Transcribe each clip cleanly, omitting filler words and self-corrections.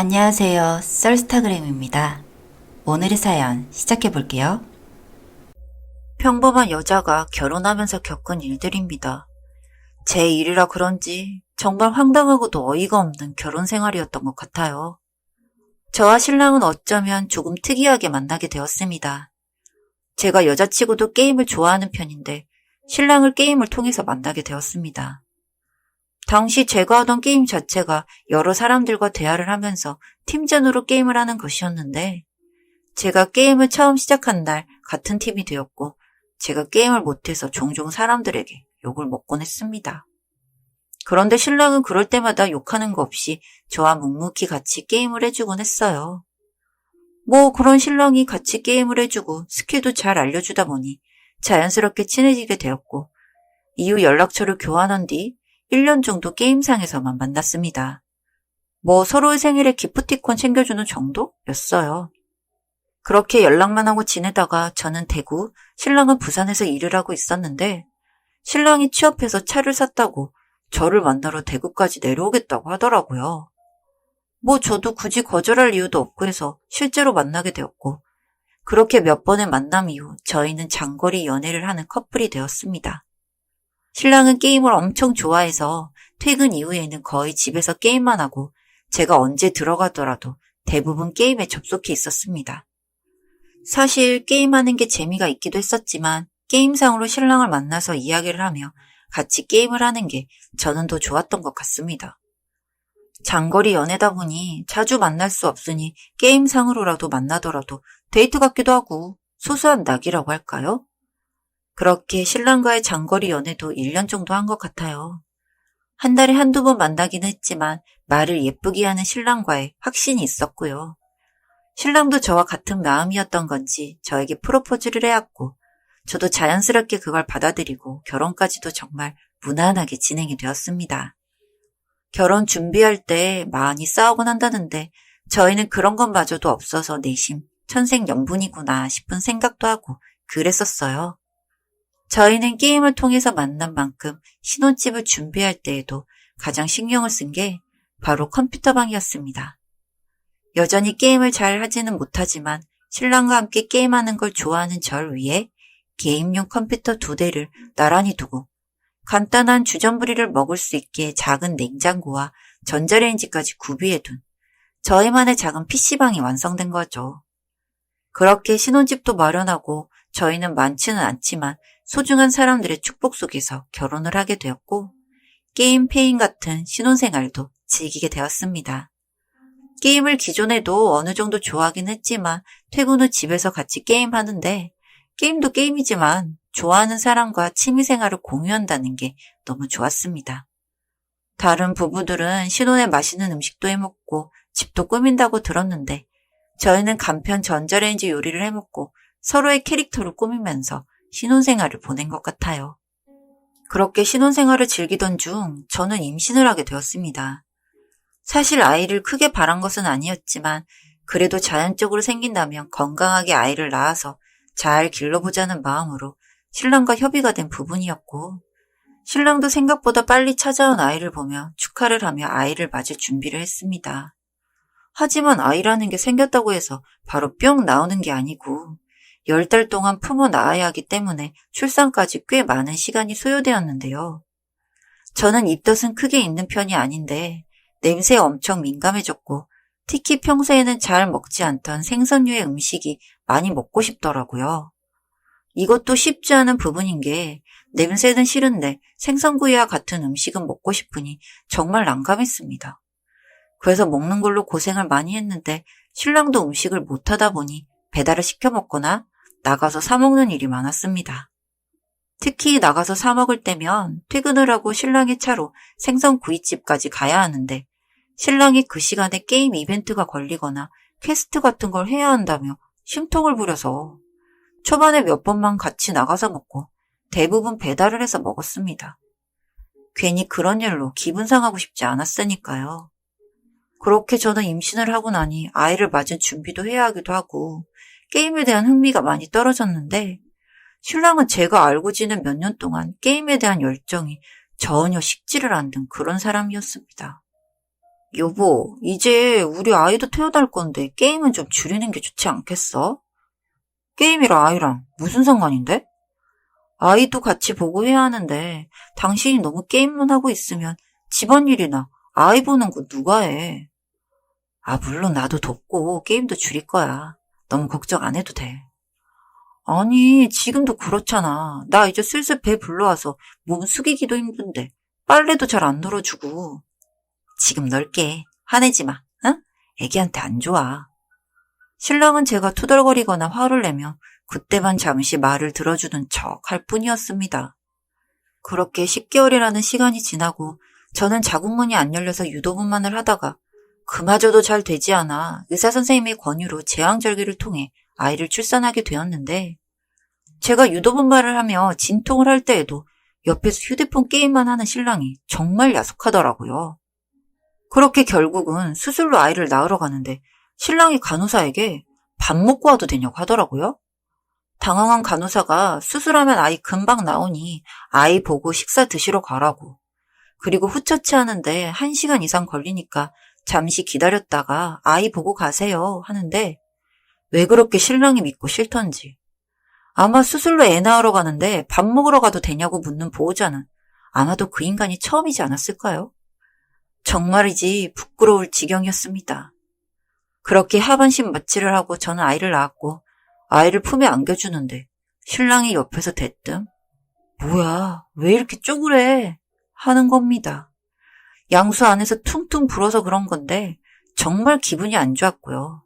안녕하세요. 썰스타그램입니다. 오늘의 사연 시작해 볼게요. 평범한 여자가 결혼하면서 겪은 일들입니다. 제 일이라 그런지 정말 황당하고도 어이가 없는 결혼 생활이었던 것 같아요. 저와 신랑은 어쩌면 조금 특이하게 만나게 되었습니다. 제가 여자치고도 게임을 좋아하는 편인데 신랑을 게임을 통해서 만나게 되었습니다. 당시 제가 하던 게임 자체가 여러 사람들과 대화를 하면서 팀전으로 게임을 하는 것이었는데 제가 게임을 처음 시작한 날 같은 팀이 되었고 제가 게임을 못해서 종종 사람들에게 욕을 먹곤 했습니다. 그런데 신랑은 그럴 때마다 욕하는 거 없이 저와 묵묵히 같이 게임을 해주곤 했어요. 그런 신랑이 같이 게임을 해주고 스킬도 잘 알려주다 보니 자연스럽게 친해지게 되었고 이후 연락처를 교환한 뒤 1년 정도 게임상에서만 만났습니다. 서로의 생일에 기프티콘 챙겨주는 정도였어요. 그렇게 연락만 하고 지내다가 저는 대구, 신랑은 부산에서 일을 하고 있었는데 신랑이 취업해서 차를 샀다고 저를 만나러 대구까지 내려오겠다고 하더라고요. 저도 굳이 거절할 이유도 없고 해서 실제로 만나게 되었고 그렇게 몇 번의 만남 이후 저희는 장거리 연애를 하는 커플이 되었습니다. 신랑은 게임을 엄청 좋아해서 퇴근 이후에는 거의 집에서 게임만 하고 제가 언제 들어가더라도 대부분 게임에 접속해 있었습니다. 사실 게임하는 게 재미가 있기도 했었지만 게임상으로 신랑을 만나서 이야기를 하며 같이 게임을 하는 게 저는 더 좋았던 것 같습니다. 장거리 연애다 보니 자주 만날 수 없으니 게임상으로라도 만나더라도 데이트 같기도 하고 소소한 낙이라고 할까요? 그렇게 신랑과의 장거리 연애도 1년 정도 한 것 같아요. 한 달에 한두 번 만나기는 했지만 말을 예쁘게 하는 신랑과의 확신이 있었고요. 신랑도 저와 같은 마음이었던 건지 저에게 프로포즈를 해왔고 저도 자연스럽게 그걸 받아들이고 결혼까지도 정말 무난하게 진행이 되었습니다. 결혼 준비할 때 많이 싸우곤 한다는데 저희는 그런 것마저도 없어서 내심 천생연분이구나 싶은 생각도 하고 그랬었어요. 저희는 게임을 통해서 만난 만큼 신혼집을 준비할 때에도 가장 신경을 쓴 게 바로 컴퓨터방이었습니다. 여전히 게임을 잘 하지는 못하지만 신랑과 함께 게임하는 걸 좋아하는 절 위해 게임용 컴퓨터 2대를 나란히 두고 간단한 주전부리를 먹을 수 있게 작은 냉장고와 전자레인지까지 구비해둔 저희만의 작은 PC방이 완성된 거죠. 그렇게 신혼집도 마련하고 저희는 많지는 않지만 소중한 사람들의 축복 속에서 결혼을 하게 되었고 게임 페인 같은 신혼생활도 즐기게 되었습니다. 게임을 기존에도 어느 정도 좋아하긴 했지만 퇴근 후 집에서 같이 게임하는데 게임도 게임이지만 좋아하는 사람과 취미생활을 공유한다는 게 너무 좋았습니다. 다른 부부들은 신혼에 맛있는 음식도 해먹고 집도 꾸민다고 들었는데 저희는 간편 전자레인지 요리를 해먹고 서로의 캐릭터를 꾸미면서 신혼생활을 보낸 것 같아요. 그렇게 신혼생활을 즐기던 중 저는 임신을 하게 되었습니다. 사실 아이를 크게 바란 것은 아니었지만 그래도 자연적으로 생긴다면 건강하게 아이를 낳아서 잘 길러보자는 마음으로 신랑과 협의가 된 부분이었고 신랑도 생각보다 빨리 찾아온 아이를 보며 축하를 하며 아이를 맞을 준비를 했습니다. 하지만 아이라는 게 생겼다고 해서 바로 뿅 나오는 게 아니고 10달 동안 품어 낳아야 하기 때문에 출산까지 꽤 많은 시간이 소요되었는데요. 저는 입덧은 크게 있는 편이 아닌데 냄새에 엄청 민감해졌고 특히 평소에는 잘 먹지 않던 생선류의 음식이 많이 먹고 싶더라고요. 이것도 쉽지 않은 부분인 게 냄새는 싫은데 생선구이와 같은 음식은 먹고 싶으니 정말 난감했습니다. 그래서 먹는 걸로 고생을 많이 했는데 신랑도 음식을 못하다 보니 배달을 시켜 먹거나 나가서 사 먹는 일이 많았습니다. 특히 나가서 사 먹을 때면 퇴근을 하고 신랑의 차로 생선구이집까지 가야 하는데 신랑이 그 시간에 게임 이벤트가 걸리거나 퀘스트 같은 걸 해야 한다며 심통을 부려서 초반에 몇 번만 같이 나가서 먹고 대부분 배달을 해서 먹었습니다. 괜히 그런 일로 기분 상하고 싶지 않았으니까요. 그렇게 저는 임신을 하고 나니 아이를 맞은 준비도 해야 하기도 하고 게임에 대한 흥미가 많이 떨어졌는데 신랑은 제가 알고 지낸 몇 년 동안 게임에 대한 열정이 전혀 식지를 않는 그런 사람이었습니다. 여보, 이제 우리 아이도 태어날 건데 게임은 좀 줄이는 게 좋지 않겠어? 게임이랑 아이랑 무슨 상관인데? 아이도 같이 보고 해야 하는데 당신이 너무 게임만 하고 있으면 집안일이나 아이 보는 거 누가 해? 물론 나도 돕고 게임도 줄일 거야. 너무 걱정 안 해도 돼. 아니, 지금도 그렇잖아. 나 이제 슬슬 배 불러와서 몸 숙이기도 힘든데 빨래도 잘 안 널어주고. 지금 널게. 화내지 마. 응? 애기한테 안 좋아. 신랑은 제가 투덜거리거나 화를 내며 그때만 잠시 말을 들어주는 척 할 뿐이었습니다. 그렇게 10개월이라는 시간이 지나고 저는 자궁문이 안 열려서 유도분만을 하다가 그마저도 잘 되지 않아 의사 선생님의 권유로 제왕절개를 통해 아이를 출산하게 되었는데 제가 유도분만을 하며 진통을 할 때에도 옆에서 휴대폰 게임만 하는 신랑이 정말 야속하더라고요. 그렇게 결국은 수술로 아이를 낳으러 가는데 신랑이 간호사에게 밥 먹고 와도 되냐고 하더라고요. 당황한 간호사가 수술하면 아이 금방 나오니 아이 보고 식사 드시러 가라고. 그리고 후처치 하는데 1시간 이상 걸리니까 잠시 기다렸다가 아이 보고 가세요 하는데 왜 그렇게 신랑이 믿고 싫던지. 아마 수술로 애 낳으러 가는데 밥 먹으러 가도 되냐고 묻는 보호자는 아마도 그 인간이 처음이지 않았을까요? 정말이지 부끄러울 지경이었습니다. 그렇게 하반신 마취를 하고 저는 아이를 낳았고 아이를 품에 안겨주는데 신랑이 옆에서 대뜸 뭐야 왜 이렇게 쪼그래 하는 겁니다. 양수 안에서 퉁퉁 불어서 그런 건데 정말 기분이 안 좋았고요.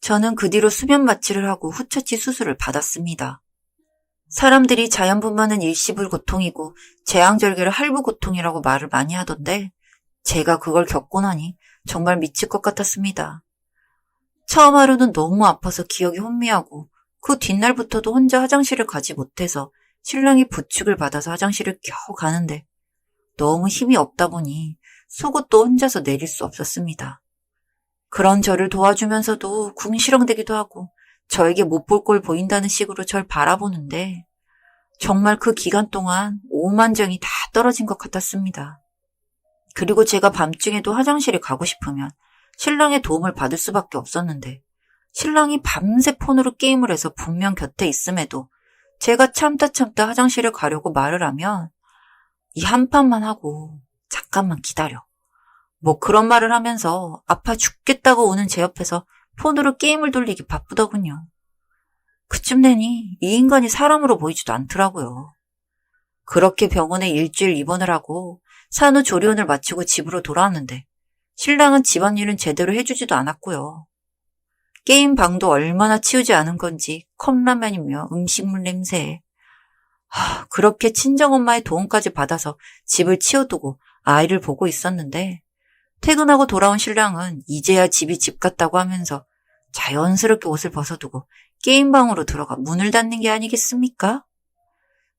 저는 그 뒤로 수면 마취를 하고 후처치 수술을 받았습니다. 사람들이 자연분만은 일시불 고통이고 제왕절개를 할부 고통이라고 말을 많이 하던데 제가 그걸 겪고 나니 정말 미칠 것 같았습니다. 처음 하루는 너무 아파서 기억이 혼미하고 그 뒷날부터도 혼자 화장실을 가지 못해서 신랑이 부축을 받아서 화장실을 겨우 가는데 너무 힘이 없다 보니 속옷도 혼자서 내릴 수 없었습니다. 그런 저를 도와주면서도 궁시렁대기도 하고 저에게 못 볼 꼴 보인다는 식으로 절 바라보는데 정말 그 기간 동안 오만정이 다 떨어진 것 같았습니다. 그리고 제가 밤중에도 화장실에 가고 싶으면 신랑의 도움을 받을 수밖에 없었는데 신랑이 밤새 폰으로 게임을 해서 분명 곁에 있음에도 제가 참다 화장실을 가려고 말을 하면 이 한 판만 하고 잠깐만 기다려. 뭐 그런 말을 하면서 아파 죽겠다고 오는 제 옆에서 폰으로 게임을 돌리기 바쁘더군요. 그쯤 되니 이 인간이 사람으로 보이지도 않더라고요. 그렇게 병원에 일주일 입원을 하고 산후조리원을 마치고 집으로 돌아왔는데 신랑은 집안일은 제대로 해주지도 않았고요. 게임 방도 얼마나 치우지 않은 건지 컵라면이며 음식물 냄새에 그렇게 친정엄마의 도움까지 받아서 집을 치워두고 아이를 보고 있었는데 퇴근하고 돌아온 신랑은 이제야 집이 집 같다고 하면서 자연스럽게 옷을 벗어두고 게임방으로 들어가 문을 닫는 게 아니겠습니까?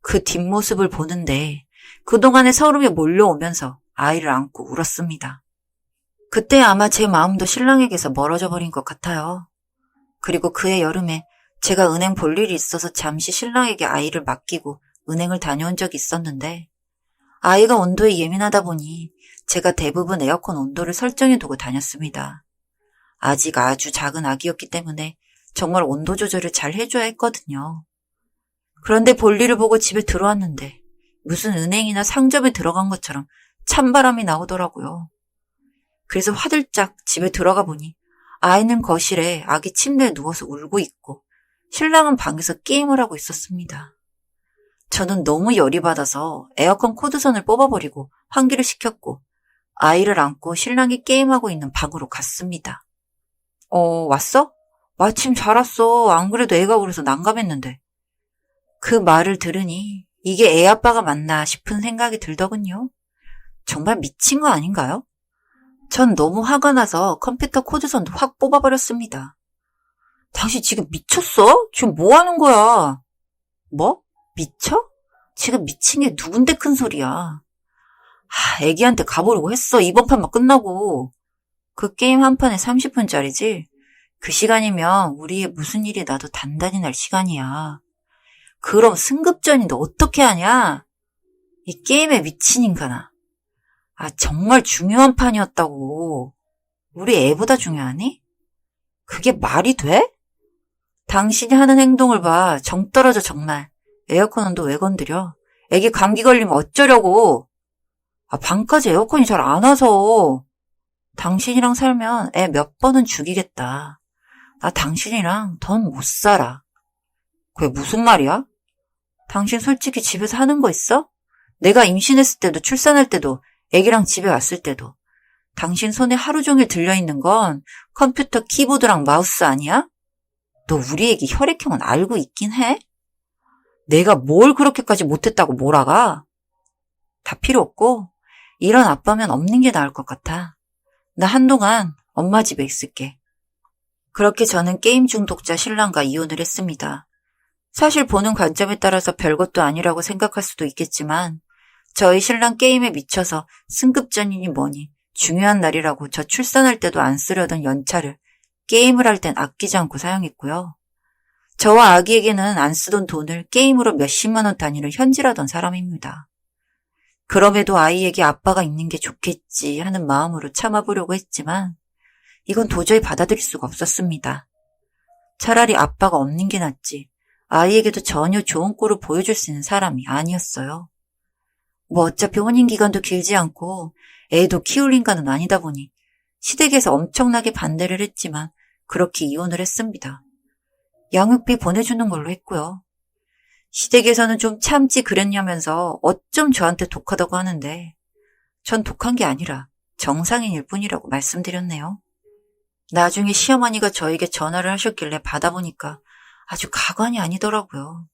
그 뒷모습을 보는데 그동안의 서름이 몰려오면서 아이를 안고 울었습니다. 그때 아마 제 마음도 신랑에게서 멀어져 버린 것 같아요. 그리고 그해 여름에 제가 은행 볼 일이 있어서 잠시 신랑에게 아이를 맡기고 은행을 다녀온 적이 있었는데 아이가 온도에 예민하다 보니 제가 대부분 에어컨 온도를 설정해두고 다녔습니다. 아직 아주 작은 아기였기 때문에 정말 온도 조절을 잘 해줘야 했거든요. 그런데 볼일을 보고 집에 들어왔는데 무슨 은행이나 상점에 들어간 것처럼 찬바람이 나오더라고요. 그래서 화들짝 집에 들어가 보니 아이는 거실에 아기 침대에 누워서 울고 있고 신랑은 방에서 게임을 하고 있었습니다. 저는 너무 열이 받아서 에어컨 코드선을 뽑아버리고 환기를 시켰고 아이를 안고 신랑이 게임하고 있는 방으로 갔습니다. 왔어? 마침 잘 왔어. 안 그래도 애가 울어서 난감했는데. 그 말을 들으니 이게 애 아빠가 맞나 싶은 생각이 들더군요. 정말 미친 거 아닌가요? 전 너무 화가 나서 컴퓨터 코드선도 확 뽑아버렸습니다. 당신 지금 미쳤어? 지금 뭐 하는 거야? 뭐? 미쳐? 지금 미친 게 누군데 큰 소리야. 애기한테 가보려고 했어. 이번 판만 끝나고. 그 게임 한 판에 30분짜리지? 그 시간이면 우리의 무슨 일이 나도 단단히 날 시간이야. 그럼 승급전인데 어떻게 하냐? 이 게임에 미친 인간아. 정말 중요한 판이었다고. 우리 애보다 중요하니? 그게 말이 돼? 당신이 하는 행동을 봐. 정 떨어져 정말. 에어컨 온도 왜 건드려? 애기 감기 걸리면 어쩌려고. 방까지 에어컨이 잘 안 와서. 당신이랑 살면 애 몇 번은 죽이겠다. 나 당신이랑 더 못 살아. 그게 무슨 말이야? 당신 솔직히 집에서 하는 거 있어? 내가 임신했을 때도 출산할 때도 애기랑 집에 왔을 때도 당신 손에 하루 종일 들려있는 건 컴퓨터 키보드랑 마우스 아니야? 너 우리 애기 혈액형은 알고 있긴 해? 내가 뭘 그렇게까지 못했다고 몰아가? 다 필요 없고 이런 아빠면 없는 게 나을 것 같아. 나 한동안 엄마 집에 있을게. 그렇게 저는 게임 중독자 신랑과 이혼을 했습니다. 사실 보는 관점에 따라서 별것도 아니라고 생각할 수도 있겠지만 저희 신랑 게임에 미쳐서 승급전이니 뭐니 중요한 날이라고 저 출산할 때도 안 쓰려던 연차를 게임을 할 땐 아끼지 않고 사용했고요. 저와 아기에게는 안 쓰던 돈을 게임으로 몇십만 원 단위로 현질하던 사람입니다. 그럼에도 아이에게 아빠가 있는 게 좋겠지 하는 마음으로 참아보려고 했지만 이건 도저히 받아들일 수가 없었습니다. 차라리 아빠가 없는 게 낫지 아이에게도 전혀 좋은 꼴을 보여줄 수 있는 사람이 아니었어요. 뭐 어차피 혼인기간도 길지 않고 애도 키울 인간은 아니다 보니 시댁에서 엄청나게 반대를 했지만 그렇게 이혼을 했습니다. 양육비 보내주는 걸로 했고요. 시댁에서는 좀 참지 그랬냐면서 어쩜 저한테 독하다고 하는데 전 독한 게 아니라 정상인일 뿐이라고 말씀드렸네요. 나중에 시어머니가 저에게 전화를 하셨길래 받아보니까 아주 가관이 아니더라고요.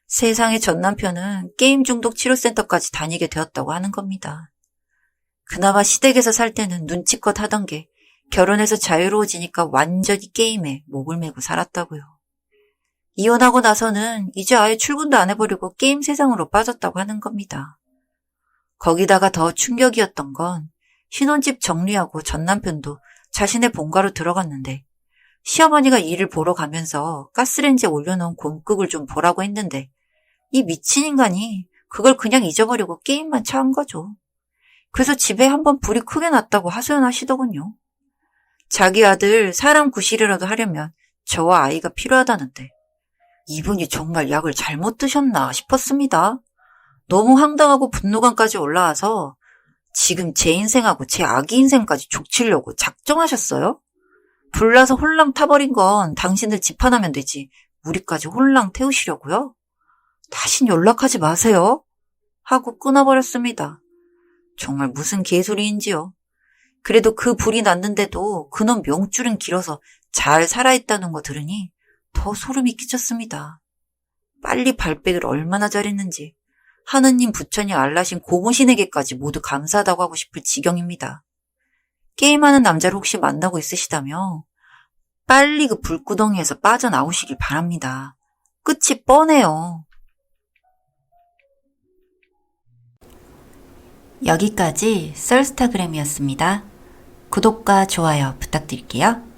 세상에 전 남편은 게임 중독 치료센터까지 다니게 되었다고 하는 겁니다. 그나마 시댁에서 살 때는 눈치껏 하던 게 결혼해서 자유로워지니까 완전히 게임에 목을 메고 살았다고요. 이혼하고 나서는 이제 아예 출근도 안 해보려고 게임 세상으로 빠졌다고 하는 겁니다. 거기다가 더 충격이었던 건 신혼집 정리하고 전 남편도 자신의 본가로 들어갔는데 시어머니가 일을 보러 가면서 가스레인지에 올려놓은 곰국을 좀 보라고 했는데 이 미친 인간이 그걸 그냥 잊어버리고 게임만 차한 거죠. 그래서 집에 한번 불이 크게 났다고 하소연하시더군요. 자기 아들 사람 구실이라도 하려면 저와 아이가 필요하다는데 이분이 정말 약을 잘못 드셨나 싶었습니다. 너무 황당하고 분노감까지 올라와서 지금 제 인생하고 제 아기 인생까지 족치려고 작정하셨어요? 불나서 홀랑 타버린 건 당신들 집 하나면 되지 우리까지 홀랑 태우시려고요? 다신 연락하지 마세요. 하고 끊어버렸습니다. 정말 무슨 개소리인지요. 그래도 그 불이 났는데도 그놈 명줄은 길어서 잘 살아있다는 거 들으니 더 소름이 끼쳤습니다. 빨리 발백을 얼마나 잘했는지 하느님 부처님 알라신 고모신에게까지 모두 감사하다고 하고 싶을 지경입니다. 게임하는 남자를 혹시 만나고 있으시다며 빨리 그 불구덩이에서 빠져나오시길 바랍니다. 끝이 뻔해요. 여기까지 썰스타그램이었습니다. 구독과 좋아요 부탁드릴게요.